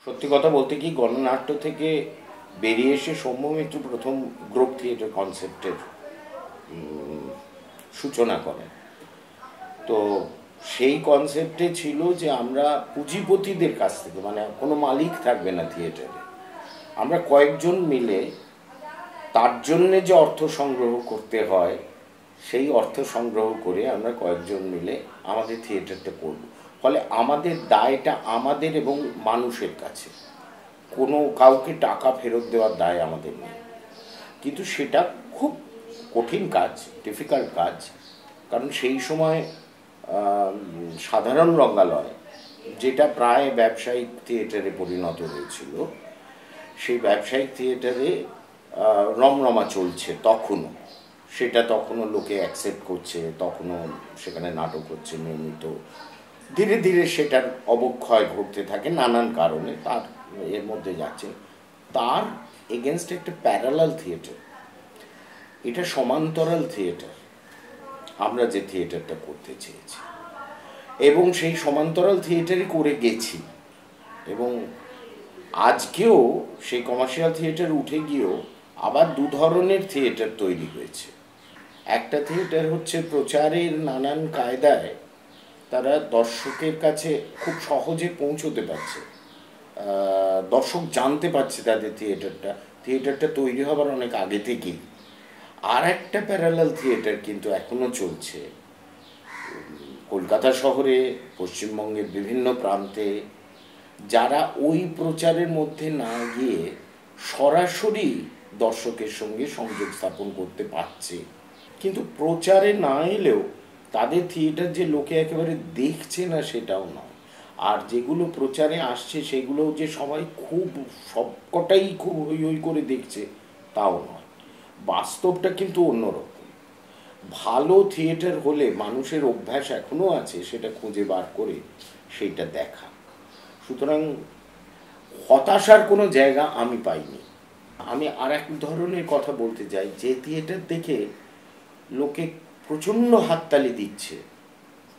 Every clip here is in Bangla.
সত্যি কথা বলতে কি, গণনাট্য থেকে বেরিয়ে এসে সৌম্য মিত্র প্রথম গ্রুপ থিয়েটার কনসেপ্টের সূচনা করেন। তো সেই কনসেপ্টে ছিল যে আমরা পুঁজিপতিদের কাছ থেকে, মানে কোনো মালিক থাকবে না থিয়েটারে, আমরা কয়েকজন মিলে তার জন্যে যে অর্থ সংগ্রহ করতে হয় সেই অর্থ সংগ্রহ করে আমরা কয়েকজন মিলে আমাদের থিয়েটারটা করব। ফলে আমাদের দায়টা আমাদের এবং মানুষের কাছে, কোনো কাউকে টাকা ফেরত দেওয়ার দায় আমাদের নেই। কিন্তু সেটা খুব কঠিন কাজ, ডিফিকাল্ট কাজ, কারণ সেই সময় সাধারণ রঙ্গালয়, যেটা প্রায় ব্যবসায়িক থিয়েটারে পরিণত হয়েছিল, সেই ব্যবসায়িক থিয়েটারে রমরমা চলছে তখনও, সেটা তখনও লোকে অ্যাকসেপ্ট করছে, তখনও সেখানে নাটক হচ্ছে নিয়মিত। ধীরে ধীরে সেটার অবক্ষয় ঘটতে থাকে নানান কারণে, তার এর মধ্যে যাচ্ছে। তার এগেনস্ট একটা প্যারালাল থিয়েটার, এটা সমান্তরাল থিয়েটার, আমরা যে থিয়েটারটা করতে চেয়েছি, এবং সেই সমান্তরাল থিয়েটারই করে গেছি। এবং আজকেও সেই কমার্শিয়াল থিয়েটার উঠে গিয়েও আবার দু ধরনের থিয়েটার তৈরি হয়েছে। একটা থিয়েটার হচ্ছে প্রচারের নানান কায়দায় তারা দর্শকের কাছে খুব সহজে পৌঁছতে পারছে, দর্শক জানতে পারছে তাদের থিয়েটারটা তৈরি হবার অনেক আগে থেকেই। আর একটা প্যারালাল থিয়েটার কিন্তু এখনও চলছে কলকাতা শহরে, পশ্চিমবঙ্গের বিভিন্ন প্রান্তে, যারা ওই প্রচারের মধ্যে না গিয়ে সরাসরি দর্শকের সঙ্গে সংযোগ স্থাপন করতে পারছে। কিন্তু প্রচারে না এলেও তাদের থিয়েটার যে লোকে একেবারে দেখছে না সেটাও নয়, আর যেগুলো প্রচারে আসছে সেগুলো যে সবাই খুব সবকটাই খুব হই হই করে দেখছে তাও নয়। বাস্তবটা কিন্তু অন্যরকম। ভালো থিয়েটার হলে মানুষের অভ্যাস এখনও আছে সেটা খুঁজে বার করে সেইটা দেখা। সুতরাং হতাশার কোনো জায়গা আমি পাইনি। আমি আর এক ধরনের কথা বলতে চাই, যে থিয়েটার দেখে লোকে প্রচণ্ড হাততালি দিচ্ছে,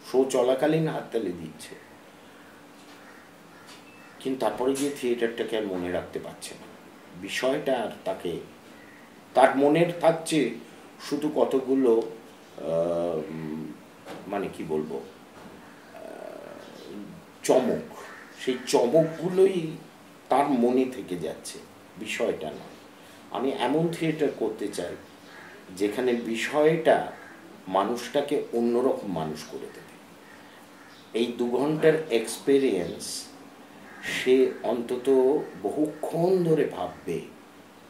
শো চলাকালীন হাততালি দিচ্ছে, কিন্তু তারপরে গিয়ে থিয়েটারটাকে আর মনে রাখতে পারছে না, বিষয়টা আর তার মনের থাকছে শুধু কতগুলো মানে কি বলবো, চমক। সেই চমকগুলোই তার মনে থেকে যাচ্ছে, বিষয়টা না। আমি এমন থিয়েটার করতে চাই যেখানে বিষয়টা মানুষটাকে অন্যরকম মানুষ করে দেবে। এই 2 ঘন্টার এক্সপেরিয়েন্স সে অন্তত বহুক্ষণ ধরে ভাববে,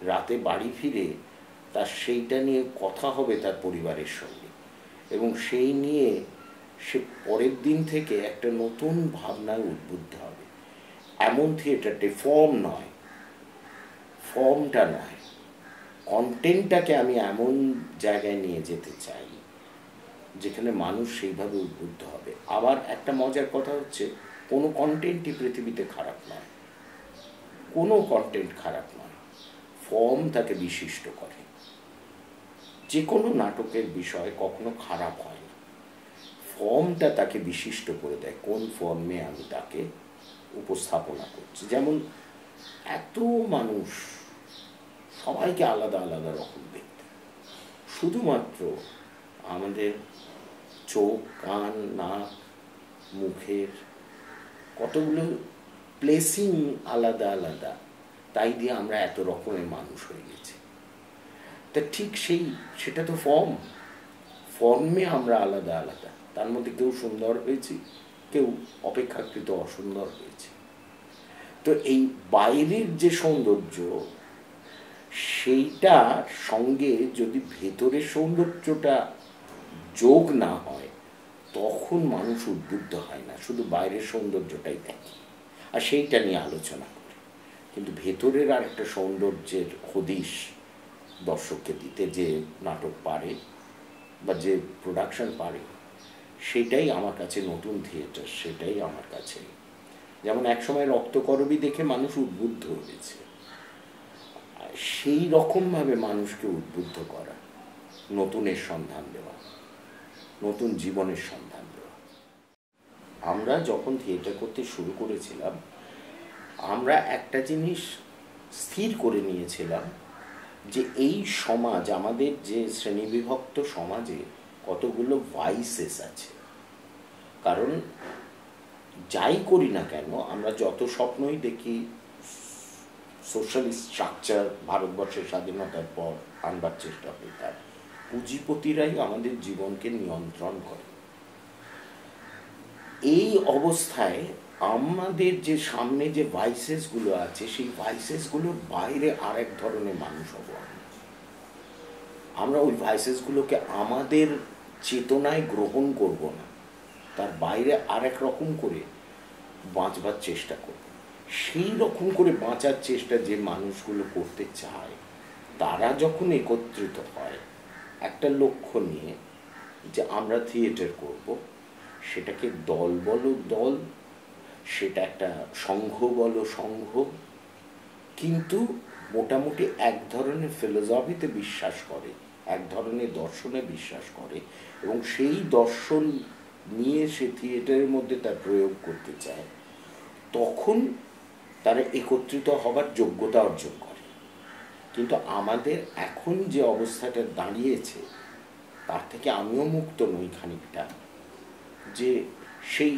রাতে বাড়ি ফিরে তার সেইটা নিয়ে কথা হবে তার পরিবারের সঙ্গে, এবং সেই নিয়ে সে পরের দিন থেকে একটা নতুন ভাবনায় উদ্বুদ্ধ হবে। এমন থিয়েটারটা ফর্মটা নয়, কন্টেন্টটাকে আমি এমন জায়গায় নিয়ে যেতে চাই যেখানে মানুষ সেইভাবে উদ্বুদ্ধ হবে। আবার একটা মজার কথা হচ্ছে, কোনো কন্টেন্টই পৃথিবীতে খারাপ নয়, কোনো কন্টেন্ট খারাপ নয়, ফর্ম তাকে বিশিষ্ট করে। যে কোনো নাটকের বিষয় কখনো খারাপ হয় না, ফর্মটা তাকে বিশিষ্ট করে দেয়, কোন ফর্মে আমি তাকে উপস্থাপনা করছি। যেমন এত মানুষ, সবাইকে আলাদা আলাদা রকম দেখতে, শুধুমাত্র আমাদের চোখ, কান, নাক, মুখের কতগুলো প্লেসিং আলাদা আলাদা, তাই দিয়ে আমরা এত রকমের মানুষ হয়ে গেছি। তা ঠিক সেটা তো ফর্মে আমরা আলাদা আলাদা, তার মধ্যে কেউ সুন্দর হয়েছি, কেউ অপেক্ষাকৃত অসুন্দর হয়েছে। তো এই বাইরের যে সৌন্দর্য, সেইটার সঙ্গে যদি ভেতরের সৌন্দর্যটা যোগ না হয় তখন মানুষ উদ্বুদ্ধ হয় না, শুধু বাইরের সৌন্দর্যটাই দেখে আর সেইটা নিয়ে আলোচনা করে। কিন্তু ভেতরের আর একটা সৌন্দর্যের হদিশ দর্শককে দিতে যে নাটক পারে বা যে প্রোডাকশন পারে, সেটাই আমার কাছে নতুন থিয়েটার, সেটাই আমার কাছে। যেমন একসময় রক্তকরবী দেখে মানুষ উদ্বুদ্ধ হয়েছে, সেই রকমভাবে মানুষকে উদ্বুদ্ধ করা, নতুনের সন্ধান দেওয়া, নতুন জীবনের সন্ধান দেওয়া। আমরা যখন থিয়েটার করতে শুরু করেছিলাম, আমরা একটা জিনিস স্থির করে নিয়েছিলাম যে এই সমাজ, আমাদের যে শ্রেণীবিভক্ত সমাজে কতগুলো ভাইসেস আছে। কারণ যাই করি না কেন, আমরা যত স্বপ্নই দেখি সোশ্যালিস্ট স্ট্রাকচার ভারতবর্ষের স্বাধীনতার পর আনবার চেষ্টা হয়, তার পুঁজিপতিরাই আমাদের জীবনকে নিয়ন্ত্রণ করে। এই অবস্থায় আমাদের যে সামনে যে ভাইসেসগুলো আছে, সেই ভাইসেসগুলোর বাইরে আরেক ধরনের মানুষ হব আমরা। ওই ভাইসেসগুলোকে আমাদের চেতনায় গ্রহণ করব না, তার বাইরে আরেক রকম করে বাঁচবার চেষ্টা করব। সেই রকম করে বাঁচার চেষ্টা যে মানুষগুলো করতে চায়, তারা যখন একত্রিত হয় একটা লক্ষ্য নিয়ে যে আমরা থিয়েটার করব, সেটাকে দল বলো দল, সেটা একটা সংঘ বলো সংঘ, কিন্তু মোটামুটি এক ধরনের ফিলোসফিতে বিশ্বাস করে, এক ধরনের দর্শনে বিশ্বাস করে, এবং সেই দর্শন নিয়ে সে থিয়েটারের মধ্যে তার প্রয়োগ করতে চায়, তখন তারা একত্রিত হবার যোগ্যতা অর্জন করে। কিন্তু আমাদের এখন যে অবস্থাটা দাঁড়িয়েছে, তার থেকে আমিও মুক্ত নই খানিকটা, যে সেই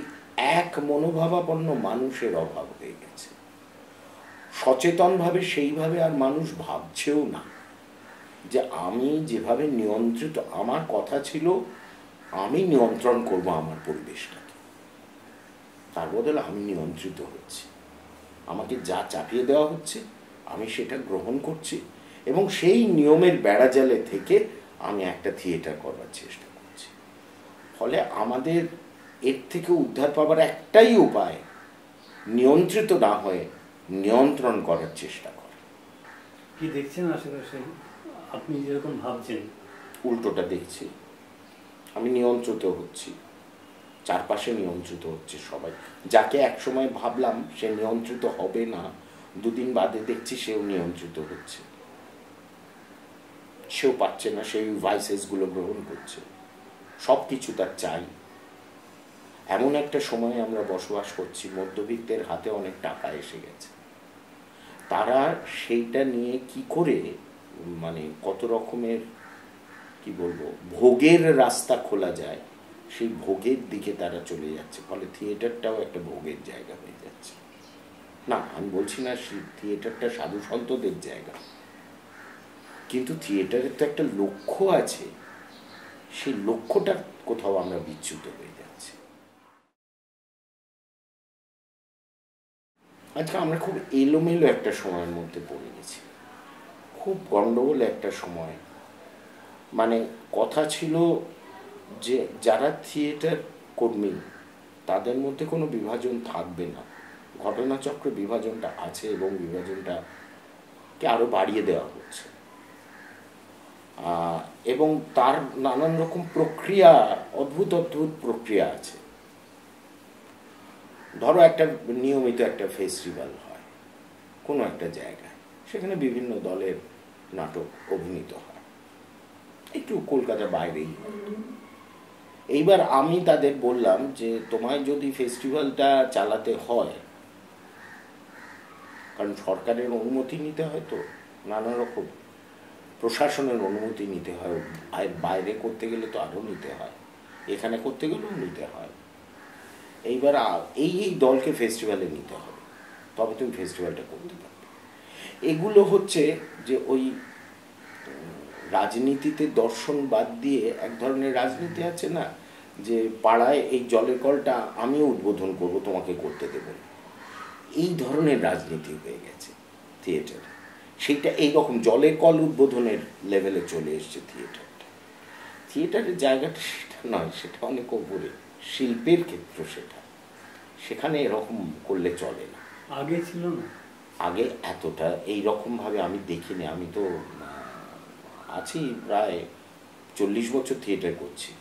এক মনোভাবাপন্ন মানুষের অভাব হয়ে গেছে। সচেতনভাবে সেইভাবে আর মানুষ ভাবছেও না যে আমি যেভাবে নিয়ন্ত্রিত, আমার কথা ছিল আমি নিয়ন্ত্রণ করব আমার পরিবেশটাকে, তার বদলে আমি নিয়ন্ত্রিত হচ্ছি। আমাকে যা চাপিয়ে দেওয়া হচ্ছে আমি সেটা গ্রহণ করছি, এবং সেই নিয়মের বেড়াজালে থেকে আমি একটা থিয়েটার করবার চেষ্টা করছি। ফলে আমাদের এর থেকে উদ্ধার পাবার একটাই উপায়, নিয়ন্ত্রিত না হয়ে নিয়ন্ত্রণ করার চেষ্টা করা। কি দেখছেন আশেপাশে আপনি যেরকম ভাবছেন? উল্টোটা দেখছি, আমি নিয়ন্ত্রিত হচ্ছি, চারপাশে নিয়ন্ত্রিত হচ্ছে সবাই। যাকে একসময় ভাবলাম সে নিয়ন্ত্রিত হবে না, দুদিন বাদে দেখছি সেও নিয়ন্ত্রিত হচ্ছে, সেও পাচ্ছে না, সেই ভাইসেসগুলো গ্রহণ করছে, সব কিছু তার চাই। এমন একটা সময়ে আমরা বসবাস করছি, মধ্যবিত্তের হাতে অনেক টাকা এসে গেছে, তারা সেইটা নিয়ে কি করে মানে কত রকমের কি বলবো ভোগের রাস্তা খোলা যায়, সেই ভোগের দিকে তারা চলে যাচ্ছে। ফলে থিয়েটারটাও একটা ভোগের জায়গা হয়ে যাচ্ছে। না, আমি বলছি না থিয়েটারটা সাধু সন্তদের জায়গা, কিন্তু থিয়েটারের তো একটা লক্ষ্য আছে, সেই লক্ষ্যটা কোথাও আমরা বিচ্যুত হয়ে যাচ্ছি। আজকে আমরা খুব এলোমেলো একটা সময়ের মধ্যে পড়ে গেছি, খুব গন্ডগোল একটা সময়। মানে কথা ছিল যে যারা থিয়েটার কর্মী তাদের মধ্যে কোনো বিভাজন থাকবে না, ঘটনাচক্রে বিভাজনটা আছে এবং বিভাজনটাকে আরো বাড়িয়ে দেওয়া হচ্ছে, এবং তার নানান রকম প্রক্রিয়া, অদ্ভুত অদ্ভুত প্রক্রিয়া আছে। ধরো একটা নিয়মিত একটা ফেস্টিভ্যাল হয় কোনো একটা জায়গায়, সেখানে বিভিন্ন দলের নাটক অভিনীত হয়, একটু কলকাতার বাইরেই হয়। এইবার আমি তাদের বললাম যে তোমায় যদি ফেস্টিভ্যালটা চালাতে হয়, কারণ সরকারের অনুমতি নিতে হয়, তো নানা রকম প্রশাসনের অনুমতি নিতে হয়, আর বাইরে করতে গেলে তো আরও নিতে হয়, এখানে করতে গেলেও নিতে হয়। এইবার এই দলকে ফেস্টিভ্যালে নিতে হবে, তবে তুমি ফেস্টিভ্যালটা করতে পারবে। এগুলো হচ্ছে যে ওই রাজনীতিতে দর্শন বাদ দিয়ে এক ধরনের রাজনীতি আছে না, যে পাড়ায় এই জলের কলটা আমিও উদ্বোধন করব, তোমাকে করতে দেব না, এই ধরনের রাজনীতি হয়ে গেছে থিয়েটারে। সেইটা এইরকম জলের কল উদ্বোধনের লেভেলে চলে এসছে থিয়েটারটা। থিয়েটারের জায়গাটা সেটা নয়, সেটা অনেক উপরে, শিল্পের ক্ষেত্র সেটা, সেখানে এরকম করলে চলে না। আগে ছিল না, আগে এতটা এইরকমভাবে আমি দেখিনি। আমি তো আছি প্রায় 40 বছর থিয়েটার করছি,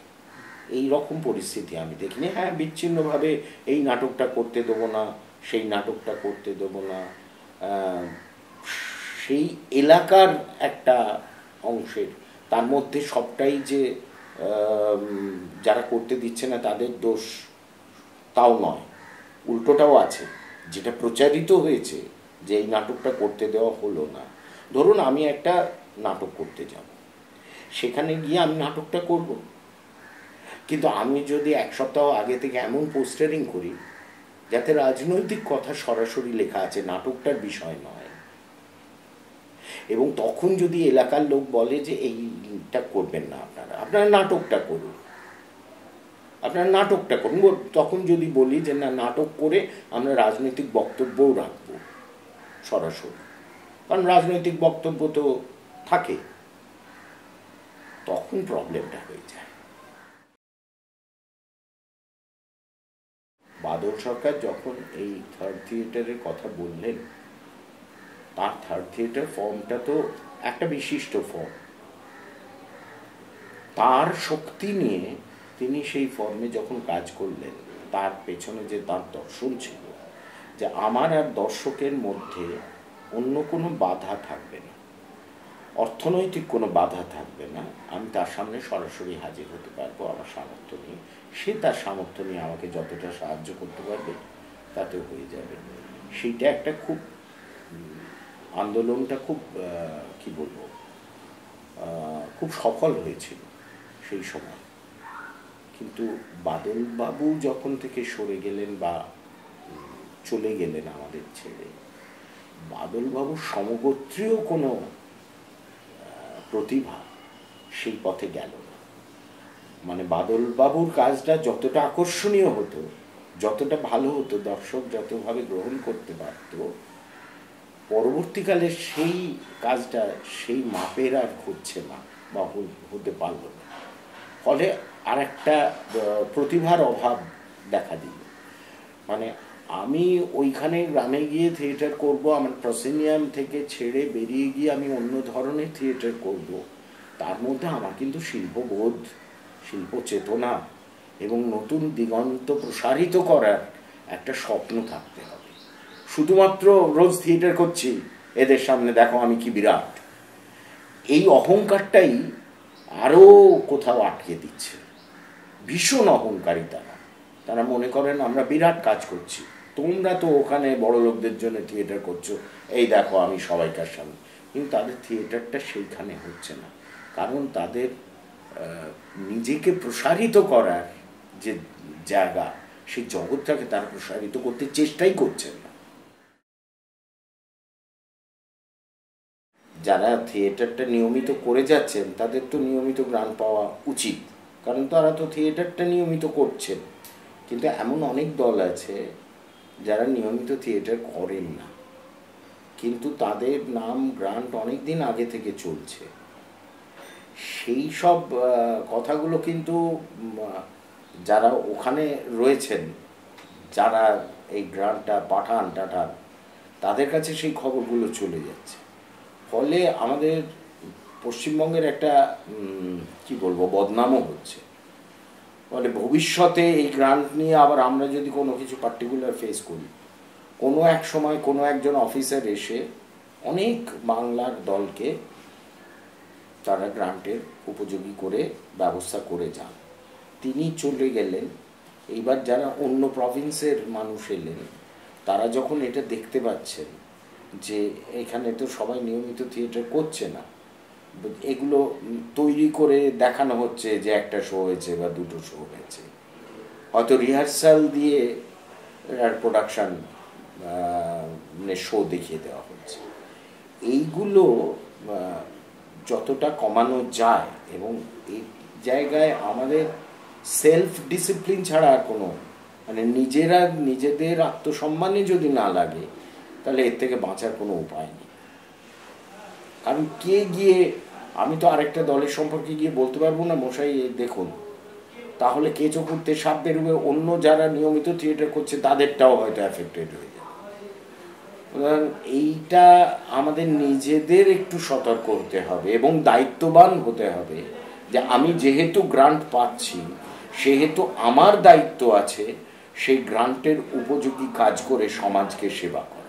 এই রকম পরিস্থিতি আমি দেখিনি। হ্যাঁ, বিচ্ছিন্নভাবে এই নাটকটা করতে দেবো না, সেই নাটকটা করতে দেবো না, সেই এলাকার একটা অংশের, তার মধ্যে সবটাই যে যারা করতে দিচ্ছে না তাদের দোষ তাও নয়, উল্টোটাও আছে। যেটা প্রচারিত হয়েছে যে এই নাটকটা করতে দেওয়া হলো না। ধরুন আমি একটা নাটক করতে যাব, সেখানে গিয়ে আমি নাটকটা করব, কিন্তু আমি যদি এক সপ্তাহ আগে থেকে এমন পোস্টারিং করি যাতে রাজনৈতিক কথা সরাসরি লেখা আছে, নাটকটার বিষয় নয়, এবং তখন যদি এলাকার লোক বলে যে এইটা করবেন না, আপনারা নাটকটা করুন, আপনারা নাটকটা করুন, তখন যদি বলি যে না, নাটক করে আমরা রাজনৈতিক বক্তব্যও রাখবো সরাসরি, কারণ রাজনৈতিক বক্তব্য তো থাকে, তখন প্রবলেমটা হয়ে যায়। বাদল সরকার যখন এই থার্ড থিয়েটারের কথা বললেন, তার থার্ড থিয়েটার ফর্মটা তো একটা বিশিষ্ট ফর্ম, তার শক্তি নিয়ে তিনি সেই ফর্মে যখন কাজ করলেন, তার পেছনে যে তার দর্শন ছিল যে আমার আর দর্শকের মধ্যে অন্য কোনো বাধা থাকবে না, অর্থনৈতিক কোনো বাধা থাকবে না, আমি তার সামনে সরাসরি হাজির হতে পারবো আমার সামর্থ্য নিয়ে, সে তার সামর্থ্য নিয়ে আমাকে যতটা সাহায্য করতে পারবে তাতেও হয়ে যাবে। সেইটা একটা খুব আন্দোলনটা খুব কি বলবো, খুব সফল হয়েছিল সেই সময়। কিন্তু বাদলবাবু যখন থেকে সরে গেলেন বা চলে গেলেন আমাদের ছেড়ে, বাদলবাবুর সমগোত্রীয় কোনো প্রতিভা সেই পথে গেল না। মানে বাদলবাবুর কাজটা যতটা আকর্ষণীয় হতো, যতটা ভালো হতো, দর্শক যতভাবে গ্রহণ করতে পারত, পরবর্তীকালে সেই কাজটা সেই মাপের আর হচ্ছে না বা হতে পারল না। ফলে আর একটা প্রতিভার অভাব দেখা দিল। মানে আমি ওইখানে গ্রামে গিয়ে থিয়েটার করব, আমার প্রসিনিয়াম থেকে ছেড়ে বেরিয়ে গিয়ে আমি অন্য ধরনের থিয়েটার করব, তার মধ্যে আমার কিন্তু শিল্পবোধ, শিল্প চেতনা এবং নতুন দিগন্ত প্রসারিত করার একটা স্বপ্ন থাকতে হবে। শুধুমাত্র রোজ থিয়েটার করছি, এদের সামনে দেখো আমি কি বিরাট, এই অহংকারটাই আরও কোথাও আটকে দিচ্ছে। ভীষণ অহংকারী তারা মনে করেন আমরা বিরাট কাজ করছি, তোমরা তো ওখানে বড় লোকদের জন্য থিয়েটার করছো, এই দেখো আমি সবাইকার সামনে। কিন্তু তাদের থিয়েটারটা সেইখানে হচ্ছে না, কারণ তাদের নিজেকে প্রসারিত করার যে জায়গা, সেই জগৎটাকে তারা প্রসারিত করতে চেষ্টাই করছেন না। যারা থিয়েটারটা নিয়মিত করে যাচ্ছেন তাদের তো নিয়মিত গ্রান্ট পাওয়া উচিত, কারণ তারা তো থিয়েটারটা নিয়মিত করছেন। কিন্তু এমন অনেক দল আছে যারা নিয়মিত থিয়েটার করেন না, কিন্তু তাদের নাম গ্রান্ট অনেক দিন আগে থেকে চলছে। সেই সব কথাগুলো কিন্তু যারা ওখানে রয়েছেন, যারা এই গ্রান্টটা পাঠান তাদের কাছে সেই খবরগুলো চলে যাচ্ছে। ফলে আমাদের পশ্চিমবঙ্গের একটা কি বলবো বদনামও হচ্ছে। ফলে ভবিষ্যতে এই গ্রান্ট নিয়ে আবার আমরা যদি কোনো কিছু পার্টিকুলার ফেস করি, কোনো এক সময় কোনো একজন অফিসার এসে অনেক বাংলার দলকে তারা গ্রান্টের উপযোগী করে ব্যবস্থা করে যান, তিনি চলে গেলেন। এইবার যারা অন্য প্রভিন্সের মানুষ এলেন, তারা যখন এটা দেখতে পাচ্ছেন যে এখানে তো সবাই নিয়মিত থিয়েটার করছে না, এগুলো তৈরি করে দেখানো হচ্ছে যে একটা শো হয়েছে বা দুটো শো হয়েছে, হয়তো রিহার্সাল দিয়ে প্রোডাকশন শো দেখিয়ে দেওয়া হচ্ছে, এইগুলো যতটা কমানো যায়। এবং এই জায়গায় আমাদের সেলফ ডিসিপ্লিন ছাড়া আর কোনো, মানে নিজেদের আত্মসম্মানে যদি না লাগে, তাহলে এর থেকে বাঁচার কোনো উপায় নেই। কারণ কে গিয়ে, আমি তো আরেকটা দলের সম্পর্কে গিয়ে বলতে পারবো না মশাই দেখুন, তাহলে কেঁচো করতে সাপ বেরোবে, অন্য যারা নিয়মিত থিয়েটার করছে তাদেরটাও হয়তো অ্যাফেক্টেড হয়ে যাবে। এইটা আমাদের নিজেদের একটু সতর্ক হতে হবে এবং দায়িত্ববান হতে হবে যে আমি যেহেতু গ্রান্ট পাচ্ছি, সেহেতু আমার দায়িত্ব আছে সেই গ্রান্টের উপযোগী কাজ করে সমাজকে সেবা করা।